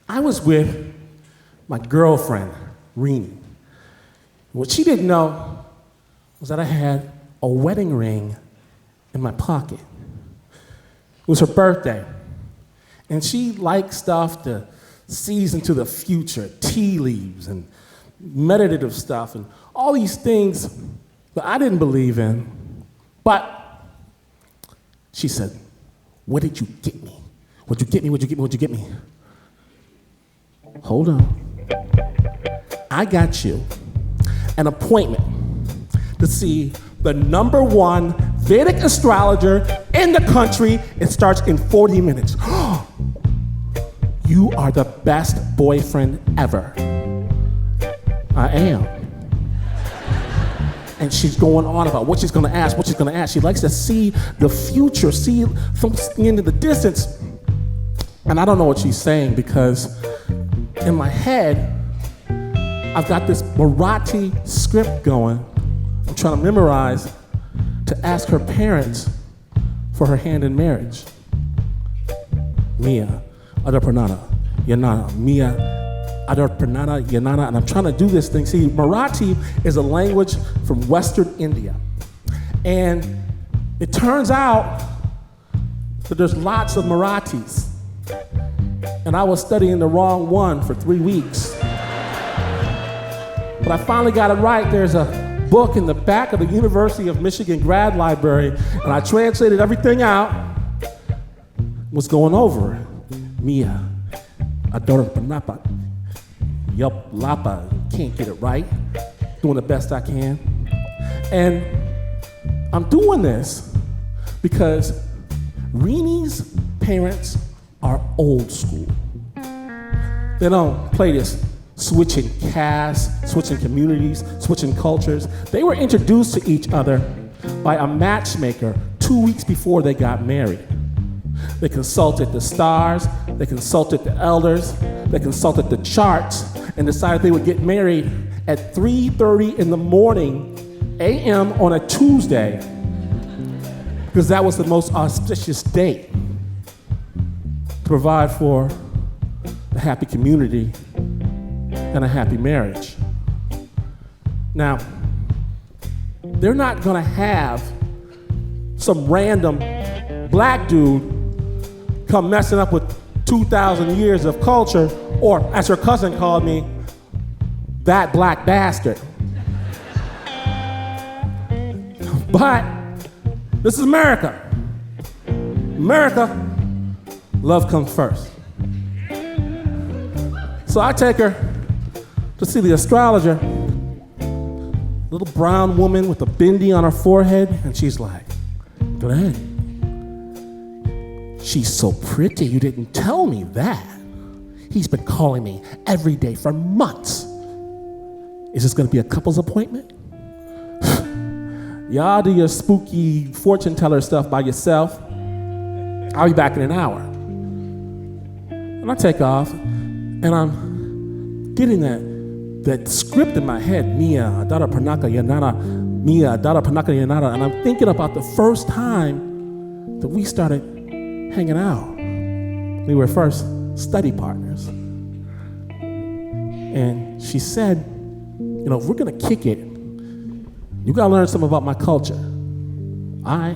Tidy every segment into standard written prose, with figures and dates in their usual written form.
I was with my girlfriend, Rini. What she didn't know was that I had a wedding ring in my pocket. It was her birthday, and she liked stuff to sees into the future, tea leaves and meditative stuff and all these things that I didn't believe in. But she said, "What did you get me? What'd you get me? What'd you get me? What'd you get me?" Hold on. I got you an appointment to see the #1 Vedic astrologer in the country. It starts in 40 minutes. You are the best boyfriend ever. I am. And she's going on about what she's gonna ask, what she's gonna ask. She likes to see the future, see something into the distance. And I don't know what she's saying because in my head, I've got this Marathi script going. I'm trying to memorize to ask her parents for her hand in marriage. Mia, Adarpanana, Yanana, Mia, Adarpanana, Yanana, and I'm trying to do this thing. See, Marathi is a language from Western India. And it turns out that there's lots of Marathis. And I was studying the wrong one for 3 weeks. But I finally got it right. There's a book in the back of the University of Michigan grad library, and I translated everything out, was going over it. Mia, Adora Panapa, Yup Lapa, can't get it right, doing the best I can. And I'm doing this because Rini's parents are old school. They don't play this switching castes, switching communities, switching cultures. They were introduced to each other by a matchmaker 2 weeks before they got married. They consulted the stars, they consulted the elders, they consulted the charts, and decided they would get married at 3:30 in the morning, a.m. on a Tuesday, because that was the most auspicious date to provide for a happy community and a happy marriage. Now, they're not gonna have some random black dude come messing up with 2,000 years of culture, or as her cousin called me, that black bastard. But this is America. America, love comes first. So I take her to see the astrologer, little brown woman with a bindi on her forehead, and she's like, "Glenn, she's so pretty, you didn't tell me that. He's been calling me every day for months. Is this gonna be a couple's appointment? Y'all do your spooky fortune teller stuff by yourself. I'll be back in an hour." And I take off, and I'm getting that script in my head, Mia, Adara Panaka Yanara, Mia, Adara Panaka Yanara, and I'm thinking about the first time that we started hanging out. We were first study partners. And she said, "You know, if we're gonna kick it, you gotta learn something about my culture." I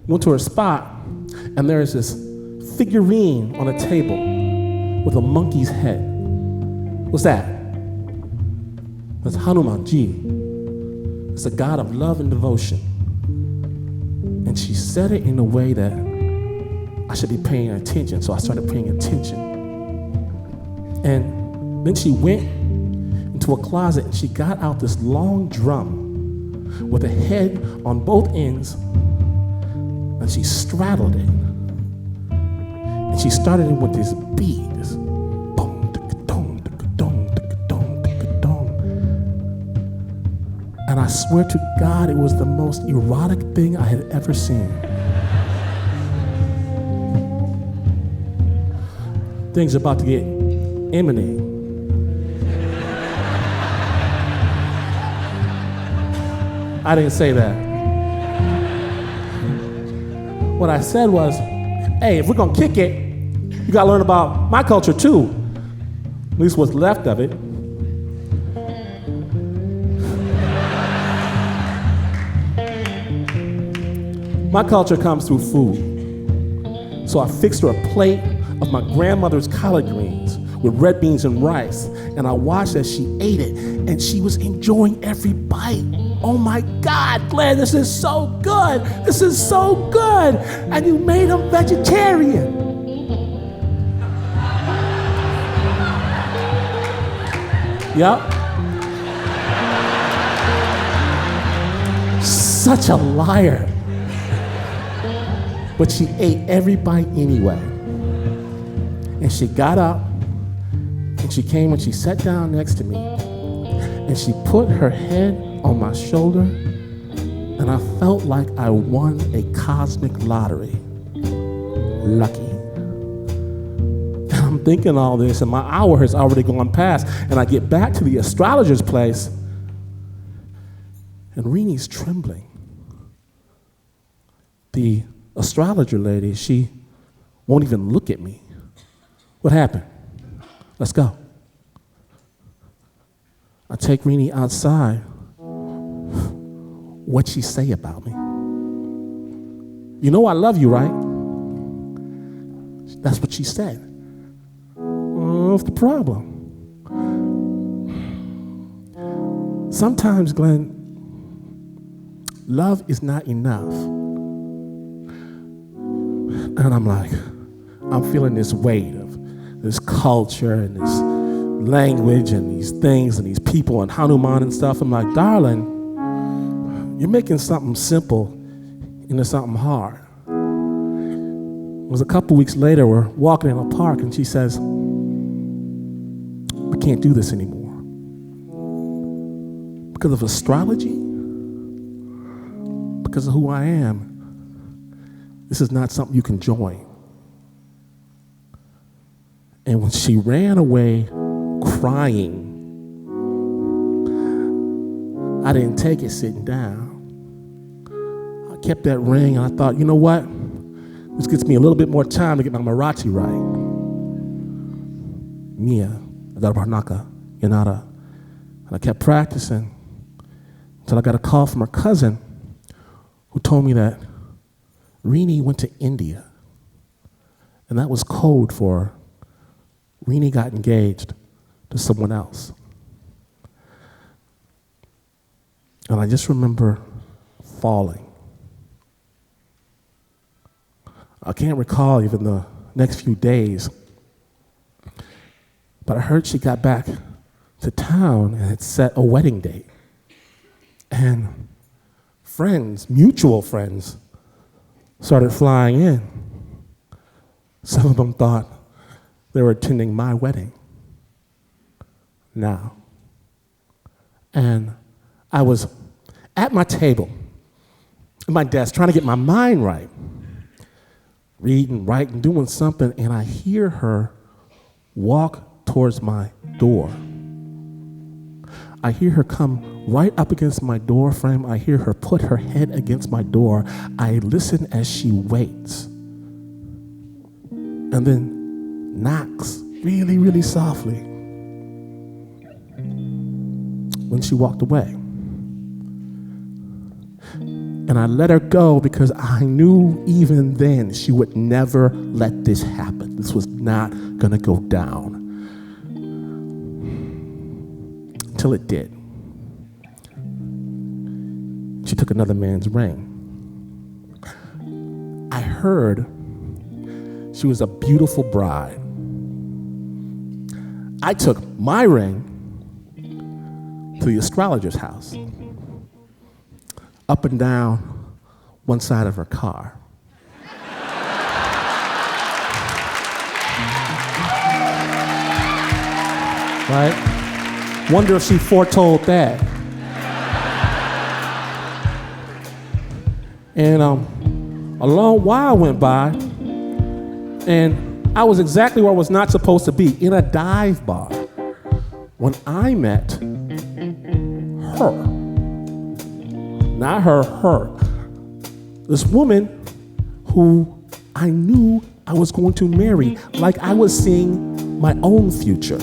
went to her spot, and there's this figurine on a table with a monkey's head. What's that? That's Hanumanji. It's a god of love and devotion. And she said it in a way that I should be paying attention, so I started paying attention. And then she went into a closet and she got out this long drum with a head on both ends, and she straddled it. And she started it with this beat, this boom, dong, dong, dong, dong. And I swear to God, it was the most erotic thing I had ever seen. Things are about to get imminent. I didn't say that. What I said was, "Hey, if we're gonna kick it, You gotta learn about my culture too, at least what's left of it. My culture comes through food. So I fixed her a plate of my grandmother's collard greens with red beans and rice, and I watched as she ate it, and she was enjoying every bite. Oh my God, Glynn, this is so good. This is so good. And you made him vegetarian. Yep. Such a liar. But she ate every bite anyway. And she got up, and she came and she sat down next to me, and she put her head on my shoulder, and I felt like I won a cosmic lottery. Lucky. And I'm thinking all this, and my hour has already gone past, and I get back to the astrologer's place, and Renee's trembling. The astrologer lady, she won't even look at me. What happened? Let's go. I take Renee outside. What'd she say about me? You know I love you, right? That's what she said. What's the problem? Sometimes, Glynn, love is not enough. And I'm like, I'm feeling this weight of this culture and this language and these things and these people and Hanuman and stuff. I'm like, darling, you're making something simple into something hard. It was a couple weeks later, we're walking in a park, and she says, we can't do this anymore. Because of astrology, because of who I am, this is not something you can join. And when she ran away crying, I didn't take it sitting down. I kept that ring, and I thought, you know what? This gets me a little bit more time to get my Marathi right. Mia, Adarbarnaka, Yanara. And I kept practicing until I got a call from her cousin who told me that Renee went to India. And that was code for Renee got engaged to someone else. And I just remember falling. I can't recall even the next few days, but I heard she got back to town and had set a wedding date. And friends, mutual friends, started flying in. Some of them thought they were attending my wedding now. And I was at my table, at my desk, trying to get my mind right, reading, writing, doing something, and I hear her walk towards my door. I hear her come right up against my door frame. I hear her put her head against my door. I listen as she waits, and then knocks really, really softly. When she walked away. And I let her go because I knew even then she would never let this happen. This was not gonna go down. Until it did. She took another man's ring. I heard she was a beautiful bride. I took my ring to the astrologer's house, up and down one side of her car. Right? Wonder if she foretold that. And a long while went by, and I was exactly where I was not supposed to be, in a dive bar, when I met her. Not her. This woman who I knew I was going to marry, like I was seeing my own future.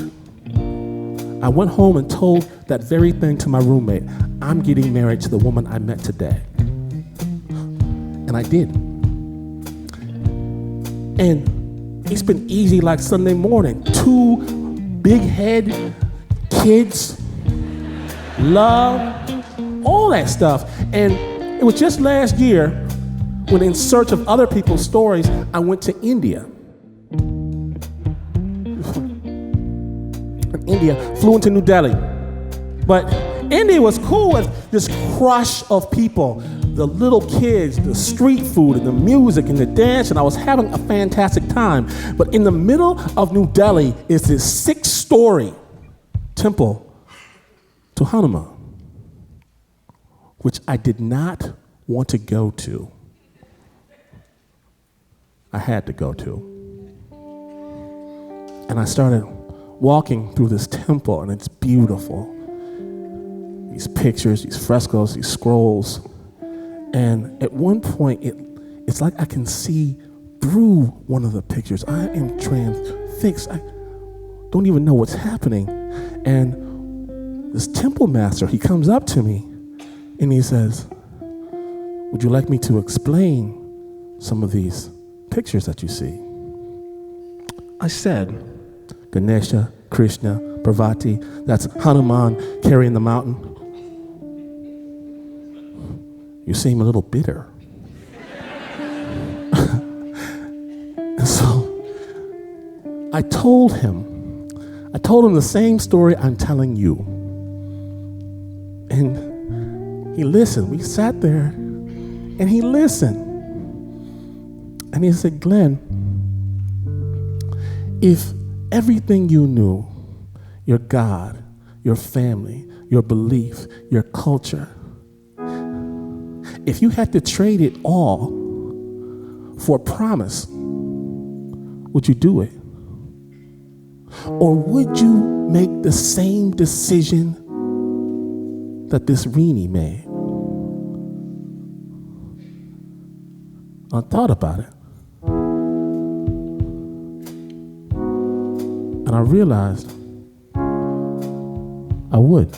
I went home and told that very thing to my roommate. I'm getting married to the woman I met today. And I did. And it's been easy like Sunday morning. 2 big head kids, love, all that stuff. And it was just last year when, in search of other people's stories, I went to India. India, flew into New Delhi. But India was cool with this crush of people, the little kids, the street food, and the music, and the dance, and I was having a fantastic time. But in the middle of New Delhi is this 6-story temple to Hanuman, which I did not want to go to. I had to go to. And I started walking through this temple, and it's beautiful. These pictures, these frescoes, these scrolls. And at one point, it's like I can see through one of the pictures. I am transfixed. I don't even know what's happening. And this temple master, he comes up to me, and he says, would you like me to explain some of these pictures that you see? I said, Ganesha, Krishna, Parvati, that's Hanuman carrying the mountain. You seem a little bitter. And so I told him the same story I'm telling you. And he listened. We sat there and he listened. And he said, Glynn, if everything you knew, your God, your family, your belief, your culture, if you had to trade it all for a promise, would you do it? Or would you make the same decision that this Rini made? I thought about it. And I realized I would.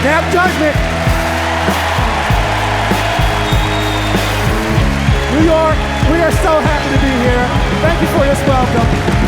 Snap judgment. New York, we are so happy to be here. Thank you for this welcome.